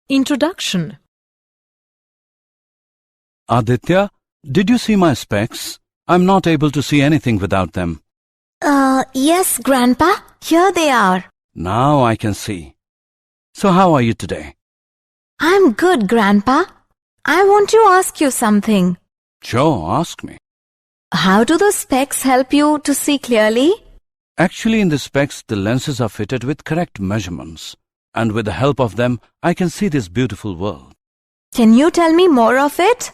Introduction. Aditya, did you see my specs? I'm not able to see anything without them. Yes, Grandpa. Here they are. Now I can see. So how are you today? I'm good, Grandpa. I want to ask you something. Sure, ask me. How do the specs help you to see clearly? Actually, in the specs, the lenses are fitted with correct measurements. And with the help of them, I can see this beautiful world. Can you tell me more of it?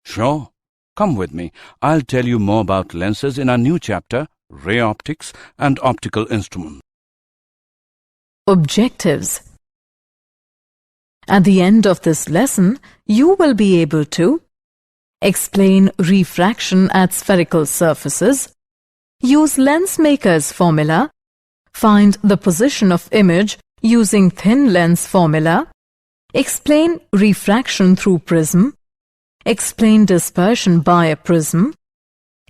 Sure. Come with me. I'll tell you more about lenses in our new chapter, Ray Optics and Optical Instruments. Objectives. At the end of this lesson, you will be able to explain refraction at spherical surfaces, use lens maker's formula, find the position of image using thin lens formula, explain refraction through prism, explain dispersion by a prism,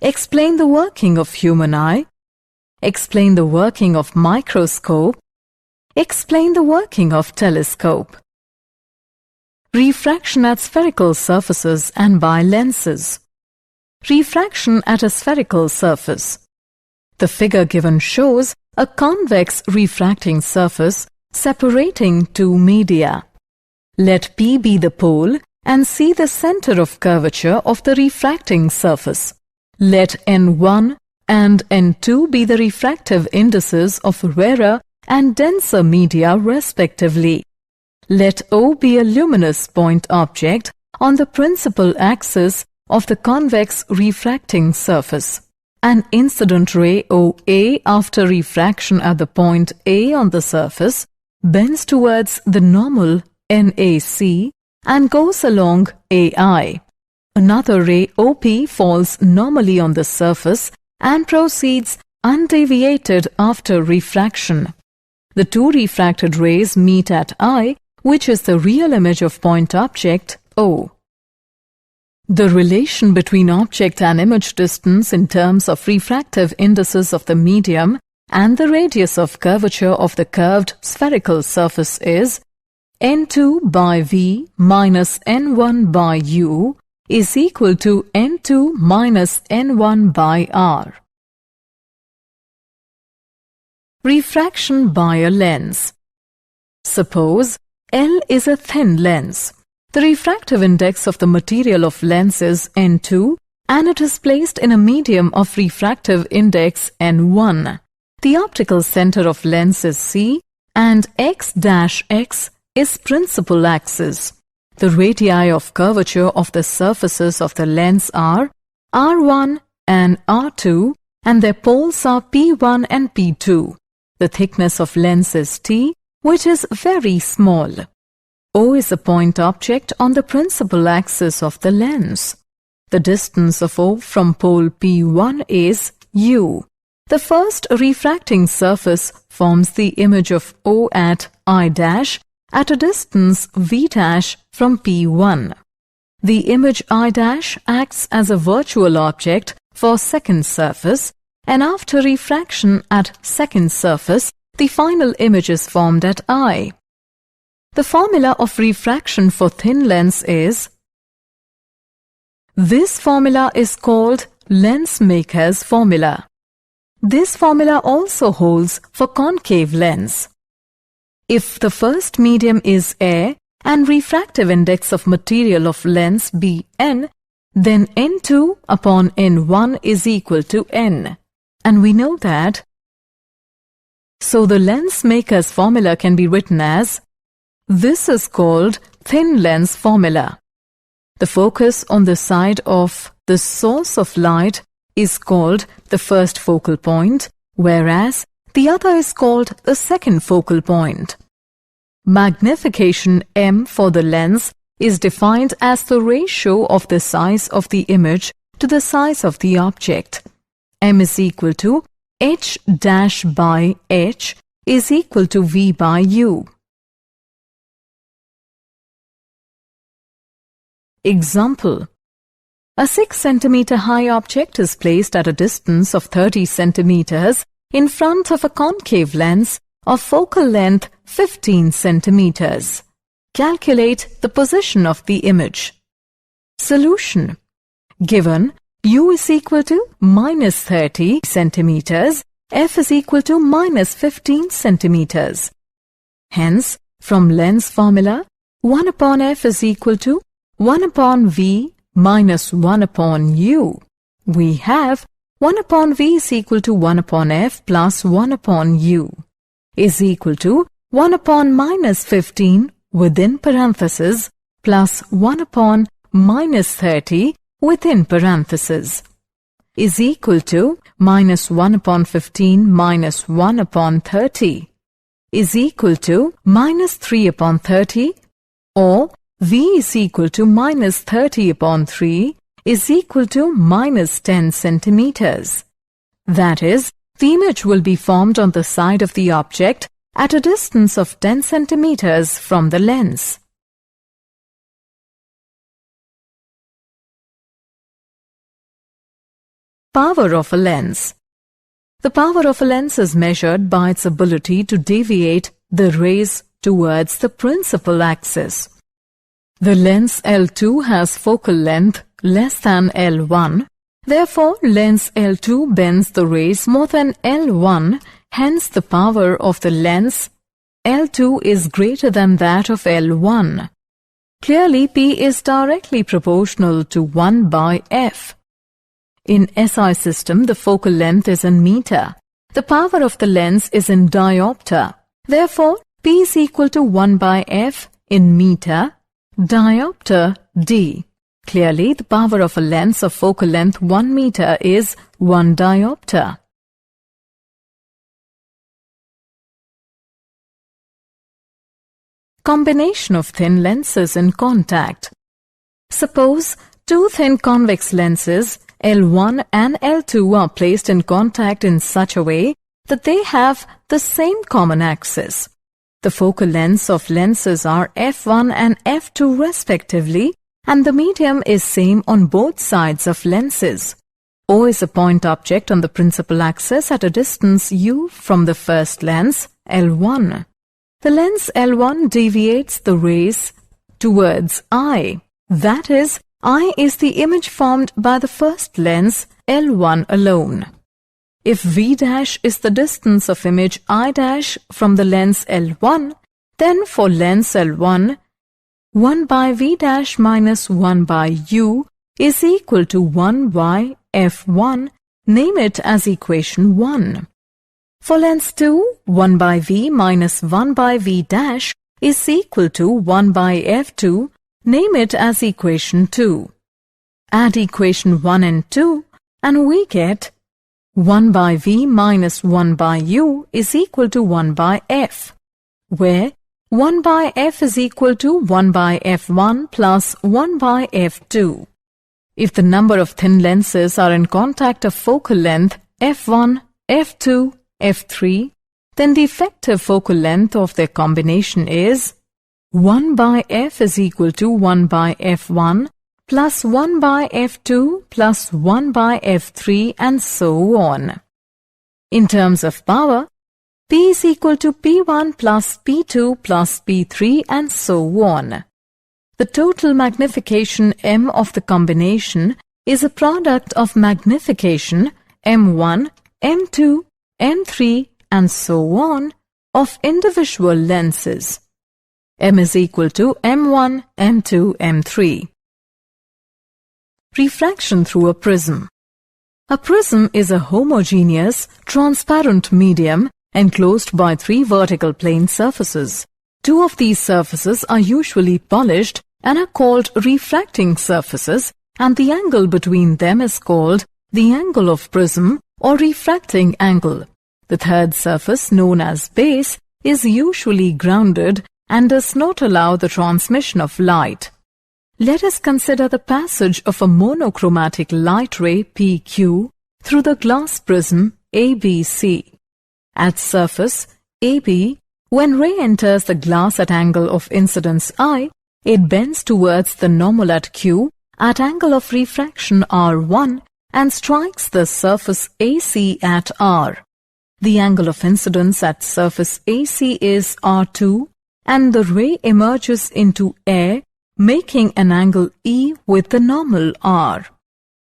explain the working of human eye, explain the working of microscope, explain the working of telescope. Refraction at spherical surfaces and by lenses. Refraction at a spherical surface. The figure given shows a convex refracting surface separating two media. Let P be the pole and C the center of curvature of the refracting surface. Let N1 and N2 be the refractive indices of rarer and denser media respectively. Let O be a luminous point object on the principal axis of the convex refracting surface. An incident ray OA after refraction at the point A on the surface bends towards the normal NAC and goes along AI. Another ray OP falls normally on the surface and proceeds undeviated after refraction. The two refracted rays meet at I, which is the real image of point object O. The relation between object and image distance in terms of refractive indices of the medium and the radius of curvature of the curved spherical surface is N2 by V minus N1 by U is equal to N2 minus N1 by R. Refraction by a lens. Suppose L is a thin lens. The refractive index of the material of lens is N2 and it is placed in a medium of refractive index N1. The optical center of lens is C and x-x is principal axis. The radii of curvature of the surfaces of the lens are R1 and R2 and their poles are P1 and P2. The thickness of lens is T, which is very small. O is a point object on the principal axis of the lens. The distance of O from pole P1 is U. The first refracting surface forms the image of O at I' at a distance V' from P1. The image I' acts as a virtual object for second surface, and after refraction at second surface, the final image is formed at I. The formula of refraction for thin lens is. This formula is called lens maker's formula. This formula also holds for concave lens. If the first medium is air and refractive index of material of lens be n, then N2 upon N1 is equal to n. And we know that. So the lens maker's formula can be written as. This is called thin lens formula. The focus on the side of the source of light is called the first focal point, whereas the other is called the second focal point. Magnification M for the lens is defined as the ratio of the size of the image to the size of the object. M is equal to H' by H is equal to V by U. Example. A 6 cm high object is placed at a distance of 30 cm in front of a concave lens of focal length 15 cm. Calculate the position of the image. Solution. Given u is equal to minus 30 centimeters, f is equal to minus 15 centimeters. Hence, from lens formula, 1 upon f is equal to 1 upon v minus 1 upon u. We have 1 upon v is equal to 1 upon f plus 1 upon u is equal to 1 upon minus 15 within parentheses plus 1 upon minus 30 within parentheses is equal to minus 1 upon 15 minus 1 upon 30 is equal to minus 3 upon 30, or v is equal to minus 30 upon 3 is equal to minus 10 centimeters. That is, the image will be formed on the side of the object at a distance of 10 centimeters from the lens. Power of a lens. The power of a lens is measured by its ability to deviate the rays towards the principal axis. The lens L2 has focal length less than L1. Therefore, lens L2 bends the rays more than L1. Hence, the power of the lens L2 is greater than that of L1. Clearly, P is directly proportional to 1 by F. In SI system, the focal length is in meter. The power of the lens is in diopter. Therefore, P is equal to 1 by F in meter, diopter D. Clearly, the power of a lens of focal length 1 meter is 1 diopter. Combination of thin lenses in contact. Suppose two thin convex lenses L1 and L2 are placed in contact in such a way that they have the same common axis. The focal lengths of lenses are f1 and f2 respectively, and the medium is same on both sides of lenses. O is a point object on the principal axis at a distance u from the first lens, L1. The lens L1 deviates the rays towards I. That is, I is the image formed by the first lens, L1 alone. If V' is the distance of image I' from the lens L1, then for lens L1, 1 by V' minus 1 by U is equal to 1 by F1, name it as equation 1. For lens 2, 1 by V minus 1 by V' is equal to 1 by F2, name it as equation 2. Add equation 1 and 2 and we get 1 by V minus 1 by U is equal to 1 by F, where 1 by F is equal to 1 by F1 plus 1 by F2. If the number of thin lenses are in contact of focal length F1, F2, F3, then the effective focal length of their combination is 1 by F is equal to 1 by F1 plus 1 by F2 plus 1 by F3 and so on. In terms of power, P is equal to P1 plus P2 plus P3 and so on. The total magnification M of the combination is a product of magnification M1, M2, M3 and so on of individual lenses. M is equal to M1, M2, M3. Refraction through a prism. A prism is a homogeneous, transparent medium enclosed by 3 vertical plane surfaces. 2 of these surfaces are usually polished and are called refracting surfaces, and the angle between them is called the angle of prism or refracting angle. The third surface, known as base, is usually grounded and does not allow the transmission of light. Let us consider the passage of a monochromatic light ray PQ through the glass prism ABC. At surface AB, when ray enters the glass at angle of incidence I, it bends towards the normal at Q at angle of refraction R1 and strikes the surface AC at R. The angle of incidence at surface AC is R2 and the ray emerges into air, making an angle E with the normal R.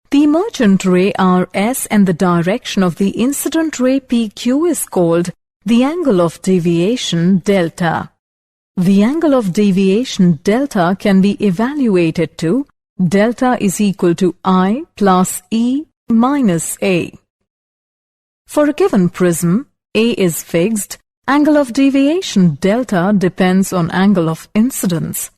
The emergent ray RS and the direction of the incident ray PQ is called the angle of deviation delta. The angle of deviation delta can be evaluated to delta is equal to I plus E minus A. For a given prism, A is fixed, angle of deviation delta depends on angle of incidence.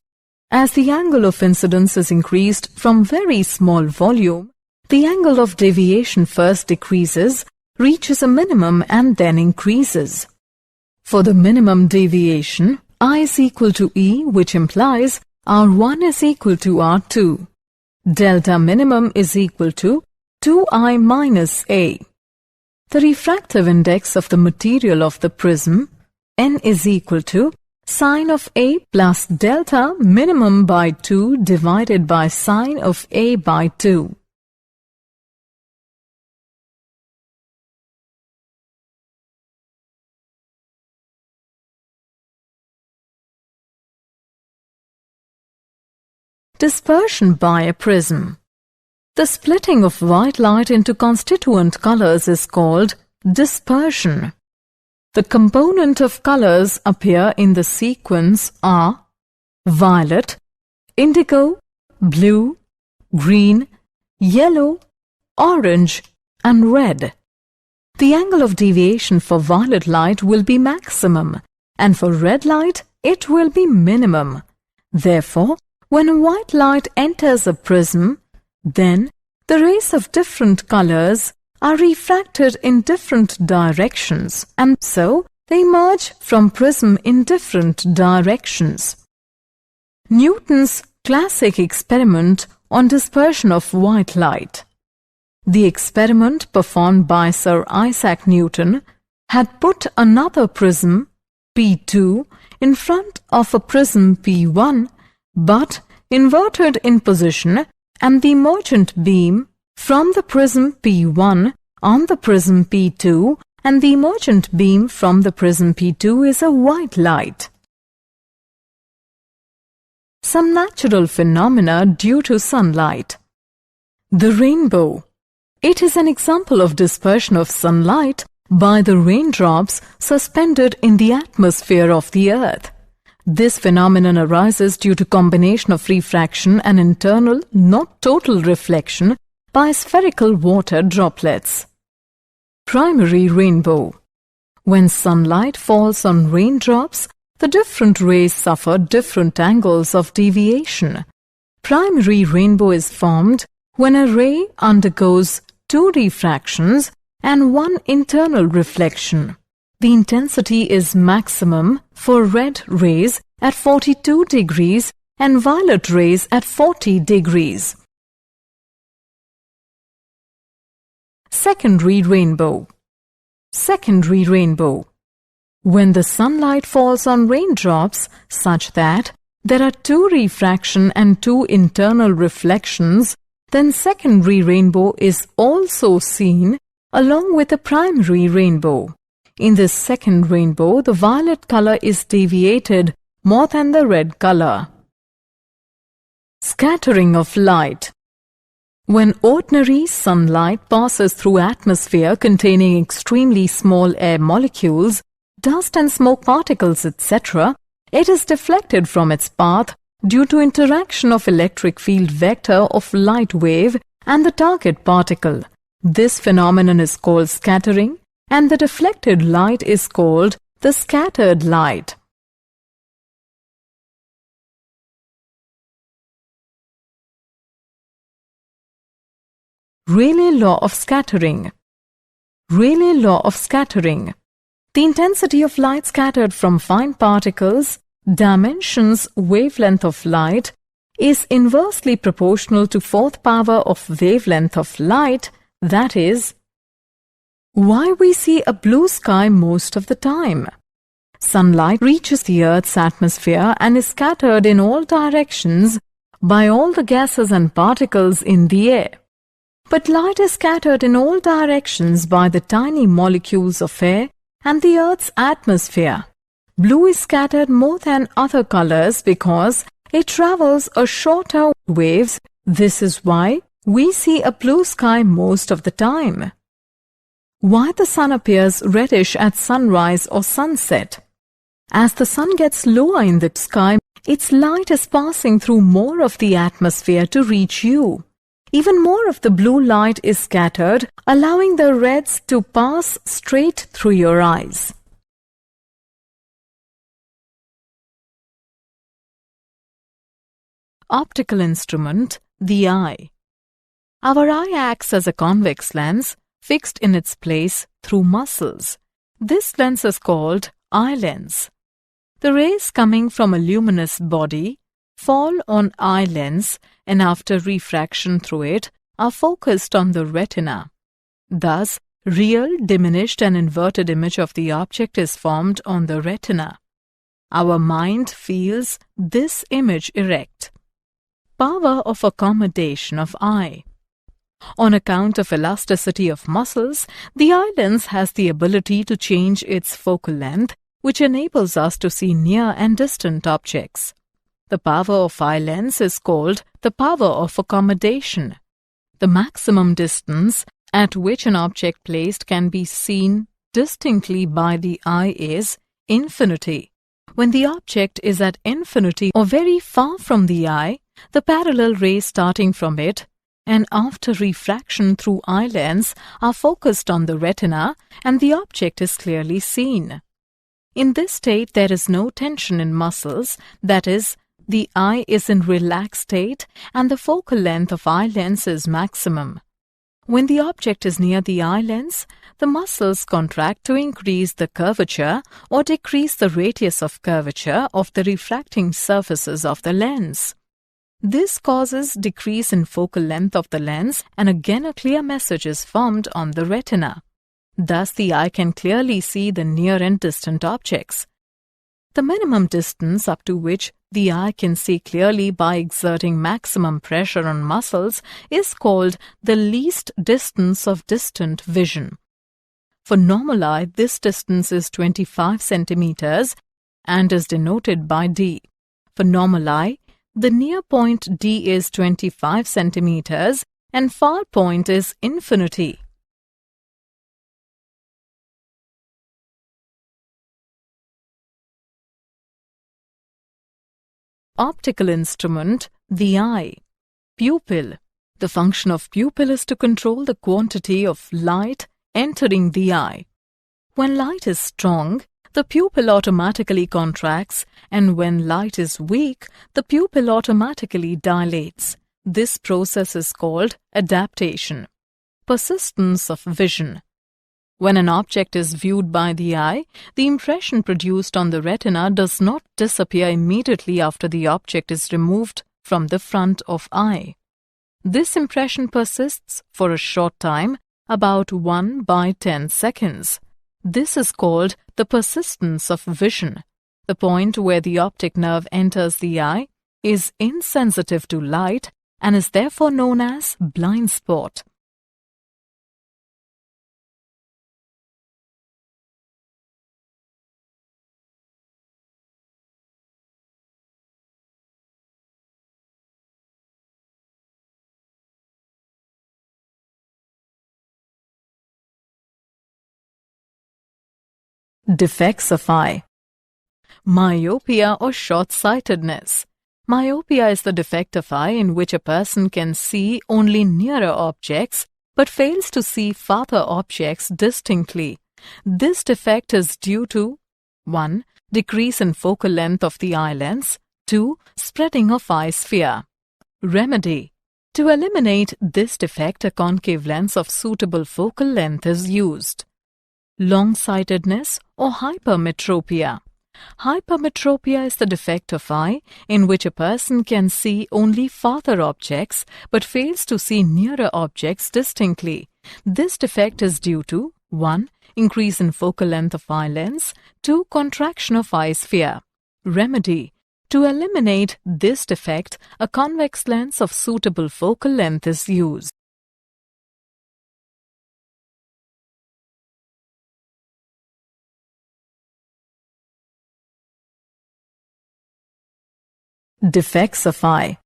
As the angle of incidence is increased from very small volume, the angle of deviation first decreases, reaches a minimum and then increases. For the minimum deviation, I is equal to E, which implies R1 is equal to R2. Delta minimum is equal to 2I minus A. The refractive index of the material of the prism, N, is equal to sine of A plus delta minimum by 2 divided by sine of A by 2. Dispersion by a prism. The splitting of white light into constituent colors is called dispersion. The component of colors appear in the sequence are violet, indigo, blue, green, yellow, orange, and red. The angle of deviation for violet light will be maximum, and for red light it will be minimum. Therefore, when a white light enters a prism, then the rays of different colors are refracted in different directions, and so they emerge from prism in different directions. Newton's classic experiment on dispersion of white light. The experiment performed by Sir Isaac Newton had put another prism, P2, in front of a prism P1, but inverted in position, and the emergent beam from the prism P1 on the prism P2 and the emergent beam from the prism P2 is a white light. Some natural phenomena due to sunlight. The rainbow. It is an example of dispersion of sunlight by the raindrops suspended in the atmosphere of the earth. This phenomenon arises due to combination of refraction and internal, not total reflection by spherical water droplets. Primary rainbow. When sunlight falls on raindrops, the different rays suffer different angles of deviation. Primary rainbow is formed when a ray undergoes 2 refractions and 1 internal reflection. The intensity is maximum for red rays at 42 degrees and violet rays at 40 degrees. Secondary rainbow. Secondary rainbow. When the sunlight falls on raindrops such that there are 2 refraction and 2 internal reflections, then secondary rainbow is also seen along with the primary rainbow. In this second rainbow, the violet color is deviated more than the red color. Scattering of light. When ordinary sunlight passes through atmosphere containing extremely small air molecules, dust and smoke particles, etc., it is deflected from its path due to interaction of electric field vector of light wave and the target particle. This phenomenon is called scattering, and the deflected light is called the scattered light. Rayleigh law of scattering. Rayleigh law of scattering. The intensity of light scattered from fine particles, dimensions wavelength of light, is inversely proportional to 4th power of wavelength of light, that is, why we see a blue sky most of the time. Sunlight reaches the Earth's atmosphere and is scattered in all directions by all the gases and particles in the air. But light is scattered in all directions by the tiny molecules of air and the Earth's atmosphere. Blue is scattered more than other colors because it travels a shorter waves. This is why we see a blue sky most of the time. Why the sun appears reddish at sunrise or sunset? As the sun gets lower in the sky, its light is passing through more of the atmosphere to reach you. Even more of the blue light is scattered, allowing the reds to pass straight through your eyes. Optical instrument, the eye. Our eye acts as a convex lens fixed in its place through muscles. This lens is called eye lens. The rays coming from a luminous body fall on eye lens and after refraction through it are focused on the retina. Thus, real, diminished and inverted image of the object is formed on the retina. Our mind feels this image erect. Power of accommodation of eye. On account of elasticity of muscles, the eye lens has the ability to change its focal length, which enables us to see near and distant objects. The power of eye lens is called the power of accommodation. The maximum distance at which an object placed can be seen distinctly by the eye is infinity. When the object is at infinity or very far from the eye, the parallel rays starting from it and after refraction through eye lens are focused on the retina and the object is clearly seen. In this state, there is no tension in muscles, that is, the eye is in relaxed state and the focal length of eye lens is maximum. When the object is near the eye lens, the muscles contract to increase the curvature or decrease the radius of curvature of the refracting surfaces of the lens. This causes decrease in focal length of the lens and again a clear message is formed on the retina. Thus the eye can clearly see the near and distant objects. The minimum distance up to which the eye can see clearly by exerting maximum pressure on muscles is called the least distance of distant vision. For normal eye, this distance is 25 centimeters and is denoted by D. For normal eye, the near point D is 25 centimeters and far point is infinity. Optical instrument, the eye. Pupil. The function of pupil is to control the quantity of light entering the eye. When light is strong, the pupil automatically contracts, and when light is weak, the pupil automatically dilates. This process is called adaptation. Persistence of vision. When an object is viewed by the eye, the impression produced on the retina does not disappear immediately after the object is removed from the front of eye. This impression persists for a short time, about 1 by 10 seconds. This is called the persistence of vision. The point where the optic nerve enters the eye is insensitive to light and is therefore known as blind spot. Defects of eye. Myopia or short-sightedness. Myopia is the defect of eye in which a person can see only nearer objects but fails to see farther objects distinctly. This defect is due to 1. Decrease in focal length of the eye lens. 2. Spreading of eye sphere. Remedy. To eliminate this defect, a concave lens of suitable focal length is used. Long-sightedness or hypermetropia. Hypermetropia is the defect of eye in which a person can see only farther objects but fails to see nearer objects distinctly. This defect is due to 1. Increase in focal length of eye lens. 2. Contraction of eye sphere. Remedy. To eliminate this defect, a convex lens of suitable focal length is used. Defects of eye.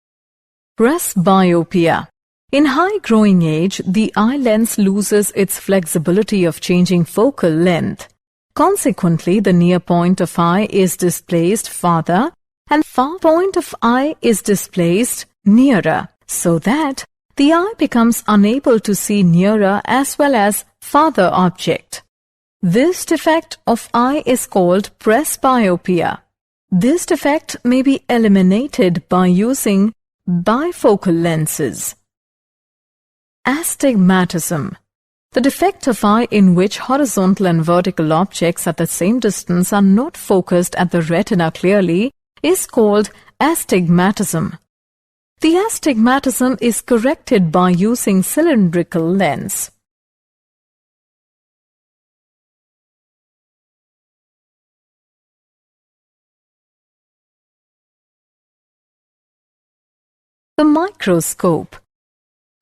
Presbyopia. In high growing age, the eye lens loses its flexibility of changing focal length. Consequently, the near point of eye is displaced farther and far point of eye is displaced nearer, so that the eye becomes unable to see nearer as well as farther object. This defect of eye is called presbyopia. This defect may be eliminated by using bifocal lenses. Astigmatism. The defect of eye in which horizontal and vertical objects at the same distance are not focused at the retina clearly is called astigmatism. The astigmatism is corrected by using cylindrical lens. The microscope.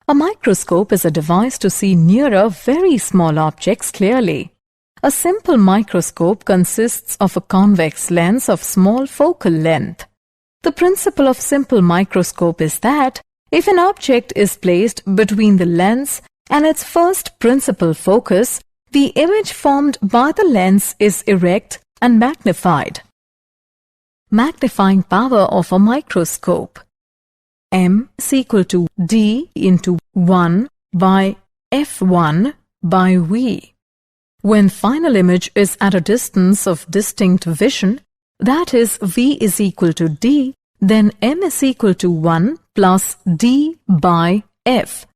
A microscope is a device to see nearer very small objects clearly. A simple microscope consists of a convex lens of small focal length. The principle of simple microscope is that if an object is placed between the lens and its first principal focus, the image formed by the lens is erect and magnified. Magnifying power of a microscope. M is equal to D into 1 by F1 by V. When final image is at a distance of distinct vision, that is V is equal to D, then M is equal to 1 plus D by F.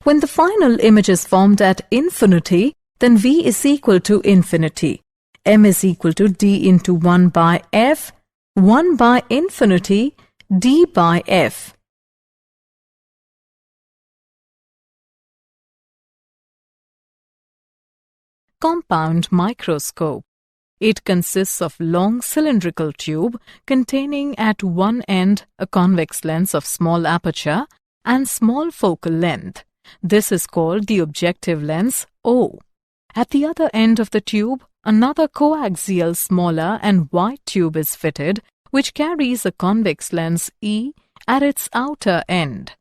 When the final image is formed at infinity, then V is equal to infinity. M is equal to D into 1 by F, 1 by infinity, D by F. Compound microscope. It consists of long cylindrical tube containing at one end a convex lens of small aperture and small focal length. This is called the objective lens O. At the other end of the tube, another coaxial smaller and wide tube is fitted, which carries a convex lens E at its outer end.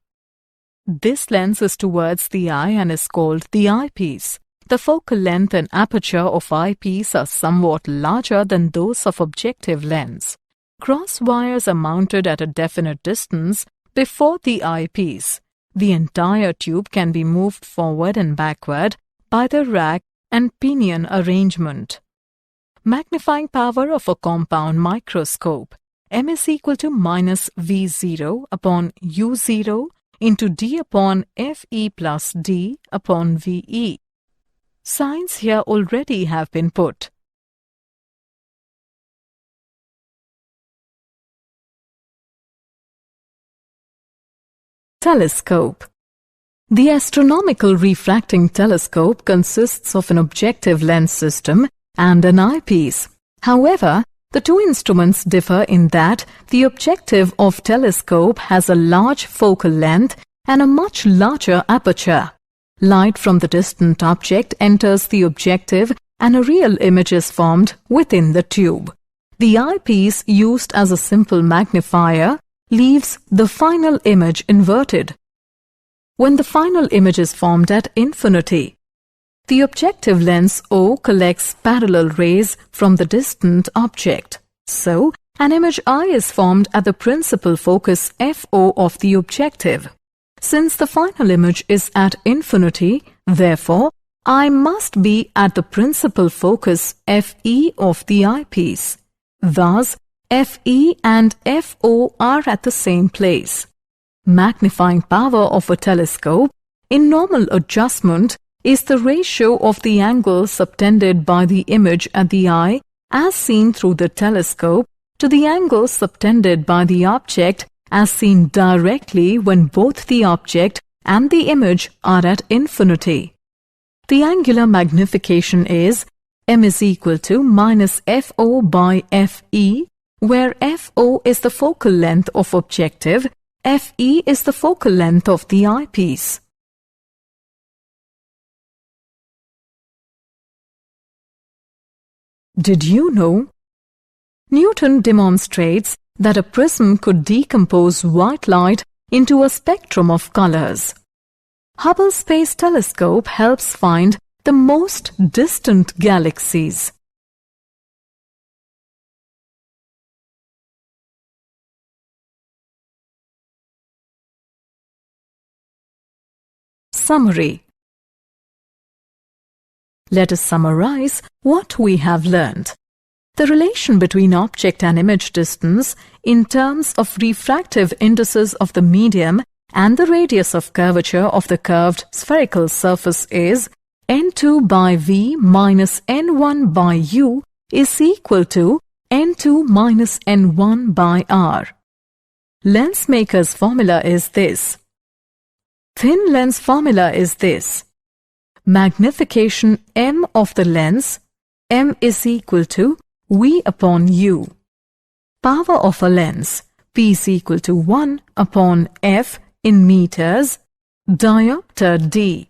This lens is towards the eye and is called the eyepiece. The focal length and aperture of eyepiece are somewhat larger than those of objective lens. Cross wires are mounted at a definite distance before the eyepiece. The entire tube can be moved forward and backward by the rack and pinion arrangement. Magnifying power of a compound microscope. M is equal to minus V0 upon U0 into D upon Fe plus D upon Ve. Signs here already have been put. Telescope. The astronomical refracting telescope consists of an objective lens system and an eyepiece. However, the two instruments differ in that the objective of telescope has a large focal length and a much larger aperture. Light from the distant object enters the objective and a real image is formed within the tube. The eyepiece, used as a simple magnifier, leaves the final image inverted. When the final image is formed at infinity, the objective lens O collects parallel rays from the distant object. So, an image I is formed at the principal focus FO of the objective. Since the final image is at infinity, therefore, I must be at the principal focus FE of the eyepiece. Thus, FE and FO are at the same place. Magnifying power of a telescope in normal adjustment is the ratio of the angle subtended by the image at the eye as seen through the telescope to the angle subtended by the object as seen directly when both the object and the image are at infinity. The angular magnification is M is equal to minus FO by FE, where FO is the focal length of objective, FE is the focal length of the eyepiece. Did you know? Newton demonstrates that a prism could decompose white light into a spectrum of colors. Hubble Space Telescope helps find the most distant galaxies. Summary. Let us summarize what we have learned. The relation between object and image distance in terms of refractive indices of the medium and the radius of curvature of the curved spherical surface is n2 by v minus n1 by u is equal to n2 minus n1 by r. Lensmaker's formula is this. Thin lens formula is this. Magnification m of the lens, m is equal to v upon u. Power of a lens, P is equal to 1 upon f in meters, diopter d.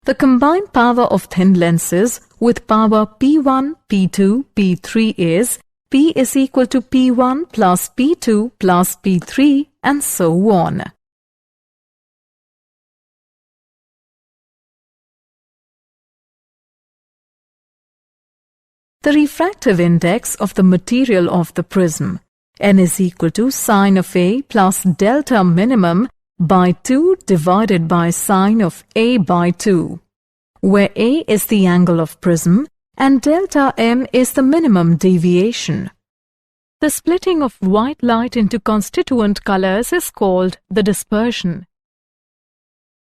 The combined power of thin lenses with power P1, P2, P3 is P is equal to P1 plus P2 plus P3 and so on. The refractive index of the material of the prism, n is equal to sine of A plus delta minimum by 2 divided by sine of A by 2, where A is the angle of prism and delta m is the minimum deviation. The splitting of white light into constituent colors is called the dispersion.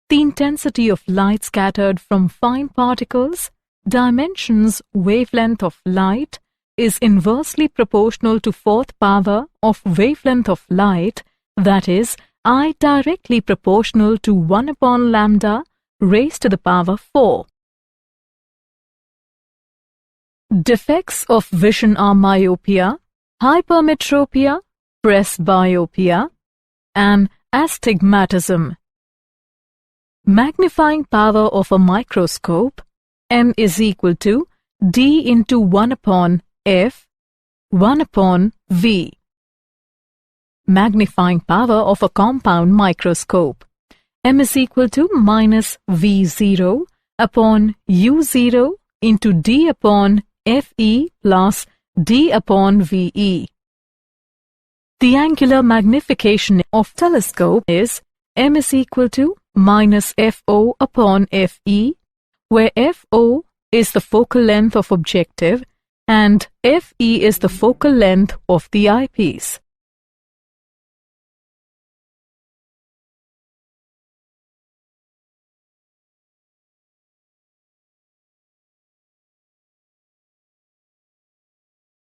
The intensity of light scattered from fine particles, dimensions wavelength of light, is inversely proportional to fourth power of wavelength of light, that is, I directly proportional to 1 upon lambda raised to the power 4. Defects of vision are myopia, hypermetropia, presbyopia, and astigmatism. Magnifying power of a microscope, m is equal to d into 1 upon f, 1 upon v. Magnifying power of a compound microscope, m is equal to minus v0 upon u0 into d upon fe plus d upon ve. The angular magnification of telescope is m is equal to minus fo upon fe, where fo is the focal length of objective and fe is the focal length of the eyepiece.